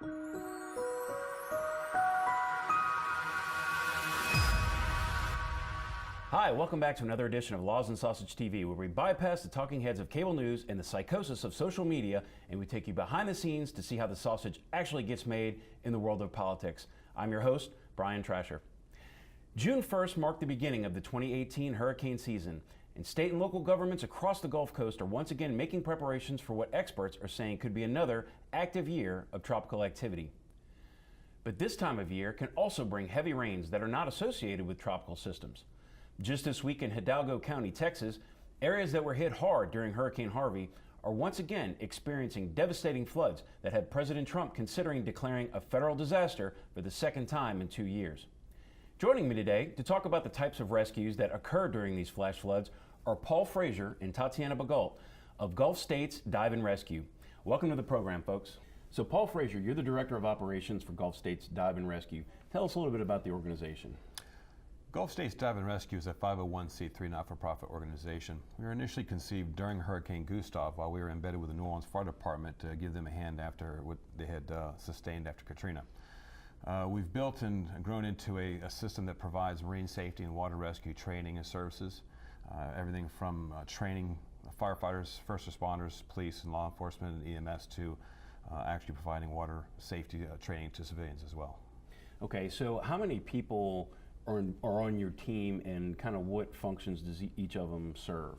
Hi, welcome back to another edition of Laws and Sausage TV, where we bypass the talking heads of cable news and the psychosis of social media, and we take you behind the scenes to see how the sausage actually gets made in the world of politics. I'm your host, Brian Trasher. June 1st marked the beginning of the 2018 hurricane season, and state and local governments across the Gulf Coast are once again making preparations for what experts are saying could be another active year of tropical activity. But this time of year can also bring heavy rains that are not associated with tropical systems. Just this week in Hidalgo County, Texas, areas that were hit hard during Hurricane Harvey are once again experiencing devastating floods that had President Trump considering declaring a federal disaster for the second time in 2 years. Joining me today to talk about the types of rescues that occurred during these flash floods are Paul Frazier and Tatiana Bagalt of Gulf States Dive and Rescue. Welcome to the program, folks. So Paul Frazier, you're the Director of Operations for Gulf States Dive and Rescue. Tell us a little bit about the organization. Gulf States Dive and Rescue is a 501c3 not-for-profit organization. We were initially conceived during Hurricane Gustav while we were embedded with the New Orleans Fire Department to give them a hand after what they had sustained after Katrina. We've built and grown into a system that provides marine safety and water rescue training and services. Everything from training firefighters, first responders, police and law enforcement and EMS to actually providing water safety training to civilians as well. Okay, so how many people are on your team, and kind of what functions does each of them serve?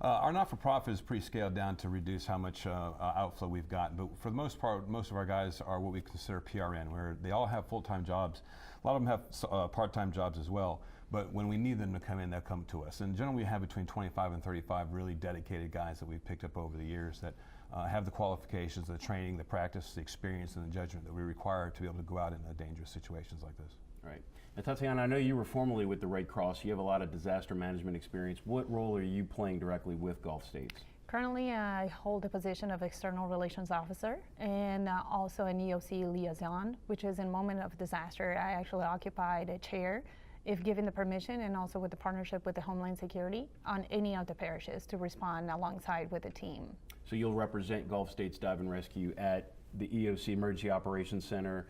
Our not-for-profit is pretty scaled down to reduce how much outflow we've got, but for the most part, most of our guys are what we consider PRN, where they all have full-time jobs. A lot of them have part-time jobs as well, but when we need them to come in, they'll come to us. And generally we have between 25 and 35 really dedicated guys that we've picked up over the years that have the qualifications, the training, the practice, the experience, and the judgment that we require to be able to go out in dangerous situations like this. Right. Now, Tatiana, I know you were formerly with the Red Cross. You have a lot of disaster management experience. What role are you playing directly with Gulf States? Currently, I hold the position of External Relations Officer and also an EOC liaison, which is in moment of disaster. I actually occupied a chair, if given the permission, and also with the partnership with the Homeland Security on any of the parishes to respond alongside with the team. So you'll represent Gulf States Dive and Rescue at the EOC Emergency Operations Center,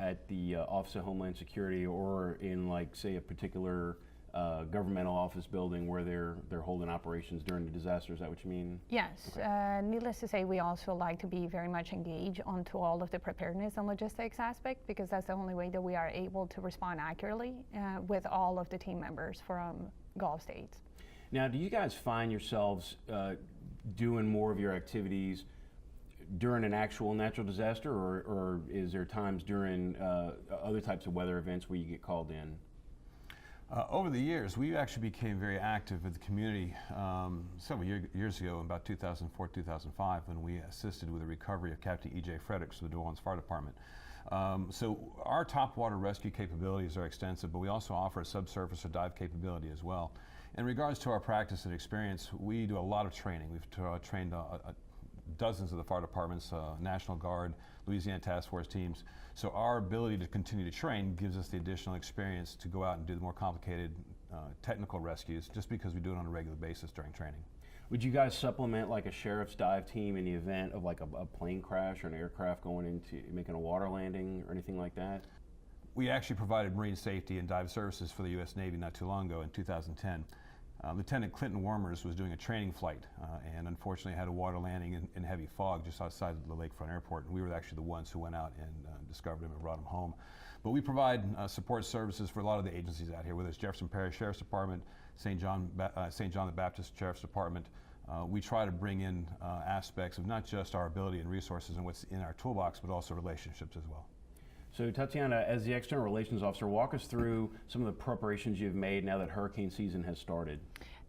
at the Office of Homeland Security, or in, like, say, a particular governmental office building where they're holding operations during the disaster. Is that what you mean? Yes. Okay. Needless to say, we also like to be very much engaged onto all of the preparedness and logistics aspect, because that's the only way that we are able to respond accurately with all of the team members from Gulf States. Now, do you guys find yourselves doing more of your activities during an actual natural disaster, or is there times during other types of weather events where you get called in? Over the years, we actually became very active with the community several years ago, in about 2004, 2005, when we assisted with the recovery of Captain E.J. Fredericks of the New Orleans Fire Department. So our top water rescue capabilities are extensive, but we also offer a subsurface or dive capability as well. In regards to our practice and experience, we do a lot of training. We've trained dozens of the fire departments, National Guard, Louisiana Task Force teams. So our ability to continue to train gives us the additional experience to go out and do the more complicated technical rescues, just because we do it on a regular basis during training. Would you guys supplement like a sheriff's dive team in the event of like a plane crash or an aircraft going into making a water landing or anything like that? We actually provided marine safety and dive services for the U.S. Navy not too long ago in 2010. Lieutenant Clinton Wormers was doing a training flight and unfortunately had a water landing in heavy fog just outside of the Lakefront Airport, and we were actually the ones who went out and discovered him and brought him home. But we provide support services for a lot of the agencies out here, whether it's Jefferson Parish Sheriff's Department, St. John the Baptist Sheriff's Department. We try to bring in aspects of not just our ability and resources and what's in our toolbox, but also relationships as well. So Tatiana, as the External Relations Officer, walk us through some of the preparations you've made now that hurricane season has started.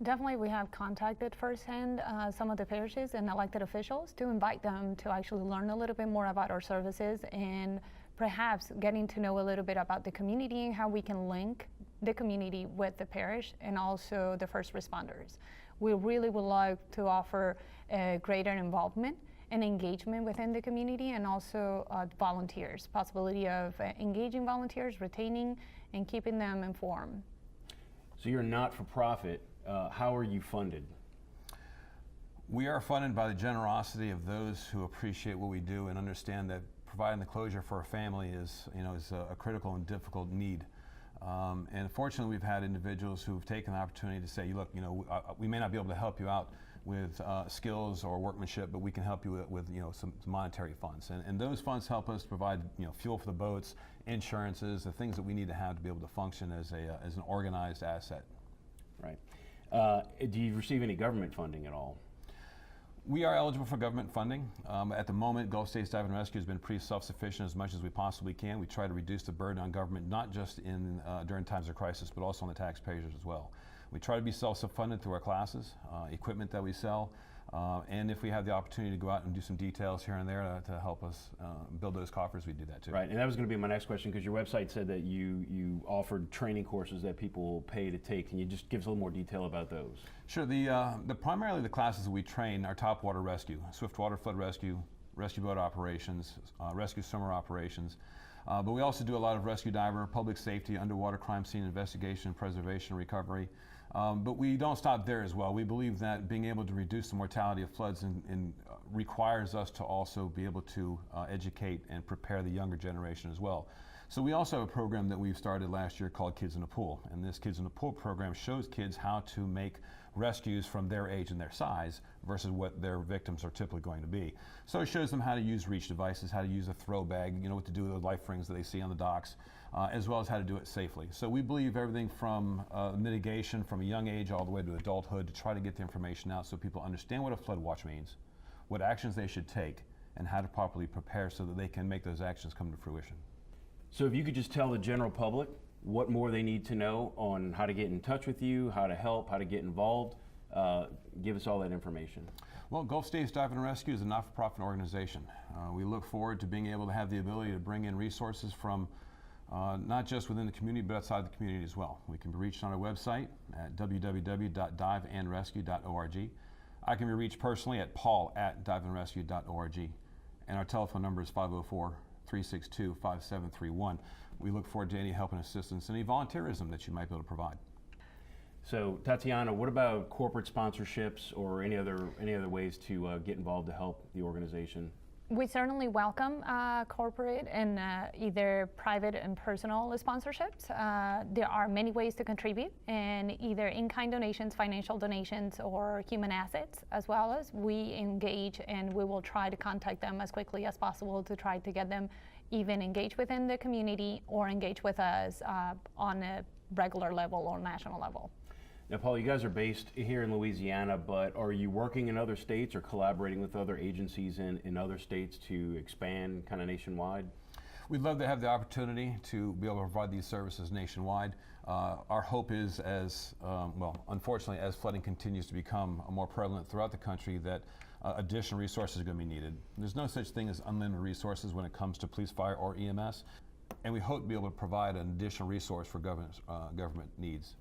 Definitely, we have contacted firsthand some of the parishes and elected officials to invite them to actually learn a little bit more about our services, and perhaps getting to know a little bit about the community and how we can link the community with the parish and also the first responders. We really would like to offer greater involvement and engagement within the community, and also volunteers, possibility of engaging volunteers, retaining, and keeping them informed. So you're not for profit. How are you funded? We are funded by the generosity of those who appreciate what we do and understand that providing the closure for a family is a critical and difficult need. And fortunately, we've had individuals who've taken the opportunity to say, look, we may not be able to help you out with skills or workmanship, but we can help you with some monetary funds. And those funds help us provide fuel for the boats, insurances, the things that we need to have to be able to function as an organized asset. Right. Do you receive any government funding at all? We are eligible for government funding. At the moment, Gulf States Dive and Rescue has been pretty self-sufficient as much as we possibly can. We try to reduce the burden on government, not just during times of crisis, but also on the taxpayers as well. We try to be self-funded through our classes, equipment that we sell, and if we have the opportunity to go out and do some details here and there to help us build those coffers, we do that too. Right, and that was going to be my next question, because your website said that you offered training courses that people pay to take. Can you just give us a little more detail about those? Sure. Primarily the classes that we train are top water rescue, swift water flood rescue, rescue boat operations, rescue swimmer operations. But we also do a lot of rescue diver, public safety, underwater crime scene investigation, preservation, recovery. But we don't stop there as well. We believe that being able to reduce the mortality of floods requires us to also be able to educate and prepare the younger generation as well. So we also have a program that we've started last year called Kids in the Pool. And this Kids in the Pool program shows kids how to make rescues from their age and their size versus what their victims are typically going to be. So it shows them how to use reach devices, how to use a throw bag, what to do with the life rings that they see on the docks, as well as how to do it safely. So we believe everything from mitigation from a young age all the way to adulthood to try to get the information out so people understand what a flood watch means, what actions they should take, and how to properly prepare so that they can make those actions come to fruition. So if you could just tell the general public what more they need to know on how to get in touch with you, how to help, how to get involved, give us all that information. Well, Gulf States Dive and Rescue is a not-for-profit organization. We look forward to being able to have the ability to bring in resources from not just within the community, but outside the community as well. We can be reached on our website at www.diveandrescue.org. I can be reached personally at paul@diveandrescue.org. And our telephone number is 504-362-5731. We look forward to any help and assistance, any volunteerism that you might be able to provide. So Tatiana, what about corporate sponsorships or any other ways to get involved to help the organization? We certainly welcome corporate and either private and personal sponsorships. There are many ways to contribute, and either in-kind donations, financial donations, or human assets, as well as we engage, and we will try to contact them as quickly as possible to try to get them even engage within the community or engage with us on a regular level or national level. Now, Paul, you guys are based here in Louisiana, but are you working in other states or collaborating with other agencies in other states to expand kind of nationwide? We'd love to have the opportunity to be able to provide these services nationwide. Our hope is, unfortunately, as flooding continues to become more prevalent throughout the country, that additional resources are going to be needed. There's no such thing as unlimited resources when it comes to police, fire, or EMS, and we hope to be able to provide an additional resource for government needs.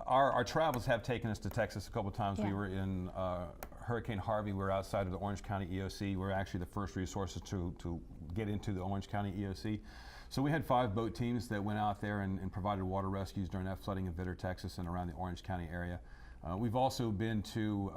Our travels have taken us to Texas a couple of times. Yeah. We were in Hurricane Harvey. We were outside of the Orange County EOC. We were actually the first resources to get into the Orange County EOC. So we had 5 boat teams that went out there and provided water rescues during that flooding in Vitter, Texas, and around the Orange County area. We've also been to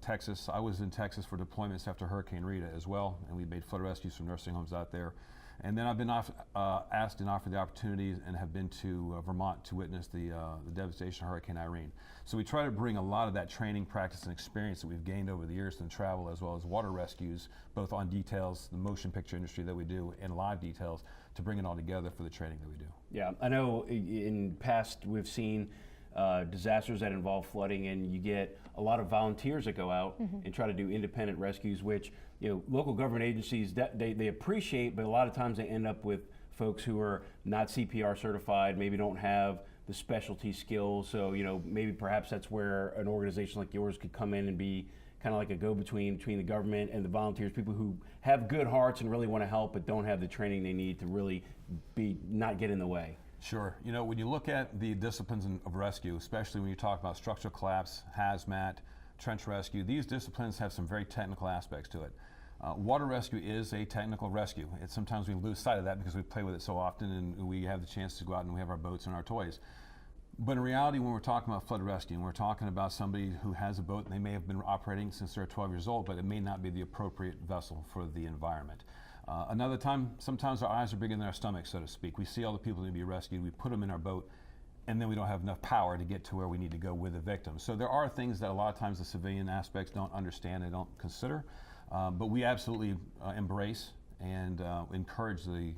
Texas. I was in Texas for deployments after Hurricane Rita as well, and we made flood rescues from nursing homes out there. And then I've been asked and offered the opportunity and have been to Vermont to witness the devastation of Hurricane Irene. So we try to bring a lot of that training, practice, and experience that we've gained over the years in travel, as well as water rescues, both on details, the motion picture industry that we do, and live details, to bring it all together for the training that we do. Yeah, I know in past we've seen disasters that involve flooding, and you get a lot of volunteers that go out and try to do independent rescues, which local government agencies they appreciate, but a lot of times they end up with folks who are not CPR certified, maybe don't have the specialty skills. So maybe perhaps that's where an organization like yours could come in and be kind of like a go-between between the government and the volunteers, people who have good hearts and really want to help but don't have the training they need to really not get in the way. Sure. When you look at the disciplines of rescue, especially when you talk about structural collapse, hazmat, trench rescue, these disciplines have some very technical aspects to it. Water rescue is a technical rescue. Sometimes we lose sight of that because we play with it so often and we have the chance to go out and we have our boats and our toys. But in reality, when we're talking about flood rescue, and we're talking about somebody who has a boat and they may have been operating since they're 12 years old, but it may not be the appropriate vessel for the environment. Another time, sometimes our eyes are bigger than our stomachs, so to speak. We see all the people that need to be rescued, we put them in our boat, and then we don't have enough power to get to where we need to go with the victims. So there are things that a lot of times the civilian aspects don't understand, they don't consider, but we absolutely embrace and encourage the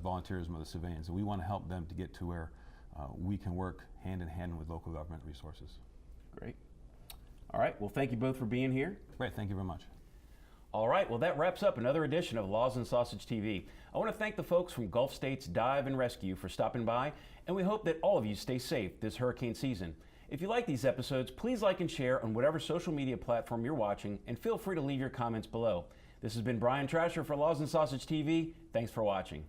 volunteerism of the civilians. And we want to help them to get to where we can work hand in hand with local government resources. Great. All right, well, thank you both for being here. Great, thank you very much. All right, well, that wraps up another edition of Laws and Sausage TV. I want to thank the folks from Gulf States Dive and Rescue for stopping by, and we hope that all of you stay safe this hurricane season. If you like these episodes, please like and share on whatever social media platform you're watching, and feel free to leave your comments below. This has been Brian Trasher for Laws and Sausage TV. Thanks for watching.